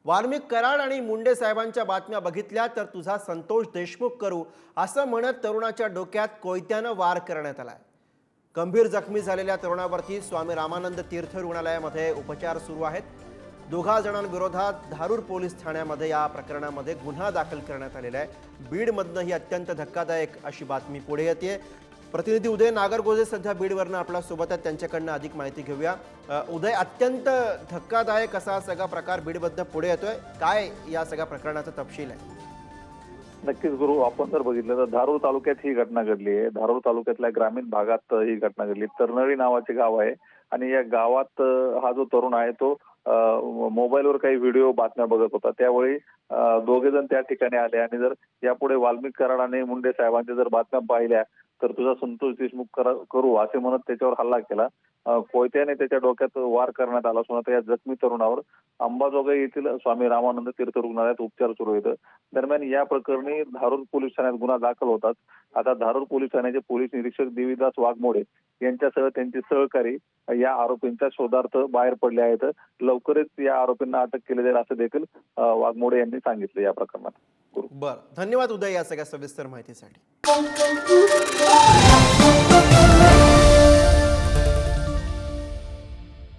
वाल्मिक कराड आणि मुंडे साहेबांच्या बातम्या बघितल्या तर तुझा संतोष देशमुख करू असं म्हणत तरुणाच्या डोक्यात कोयत्यानं वार करण्यात आलाय। गंभीर जखमी झालेल्या तरुणावरती स्वामी रामानंद तीर्थ रुग्णालयामध्ये उपचार सुरू आहेत। दोघा जणांविरोधात धारूर पोलीस ठाण्यामध्ये या प्रकरणामध्ये गुन्हा दाखल करण्यात आलेला आहे। बीडमधनं ही अत्यंत धक्कादायक अशी बातमी पुढे येते। प्रतिनिधी उदय नागरगोजे सध्या बीडवरनं आपल्या सोबत आहेत, त्यांच्याकडनं अधिक माहिती घेऊया। उदय, अत्यंत धक्कादायक असा सगळा प्रकार बीडमधनं पुढे येतोय, काय या सगळ्या प्रकरणाचा तपशील आहे? नक्कीच गुरु, आपण जर बघितलं तर धारूर तालुक्यात ही घटना घडली आहे। धारूर तालुक्यातल्या ग्रामीण भागात ही घटना घडली। तरनळी नावाचे गाव आहे आणि या गावात हा जो तरुण आहे तो मोबाईलवर काही व्हिडिओ बातम्या बघत होता। त्यावेळी दोघे जण त्या ठिकाणी आले आणि जर यापुढे वाल्मिक कराड आणि मुंडे साहेबांच्या जर बातम्या पाहिल्या तर तुझा संतोष देशमुख करू असे म्हणत त्याच्यावर हल्ला केला। कोयत्याने त्याच्या डोक्यात वार करण्यात आला असून आता या जखमी तरुणावर अंबाजोगाई येथील स्वामी रामानंद तीर्थ रुग्णालयात उपचार सुरू आहेत। दरम्यान या प्रकरणी धारूर पोलीस ठाण्यात गुन्हा दाखल होतात। आता धारूर पोलीस ठाण्याचे पोलीस निरीक्षक देवीदास वाघमोडे यांच्यासह त्यांचे सहकारी या आरोपींच्या शोधार्थ बाहेर पडले आहेत। लवकरच या आरोपींना अटक केली जाईल असं देखील वाघमोडे यांनी सांगितलं या प्रकरणात। बरं, धन्यवाद उदय या सगळ्या सविस्तर माहितीसाठी।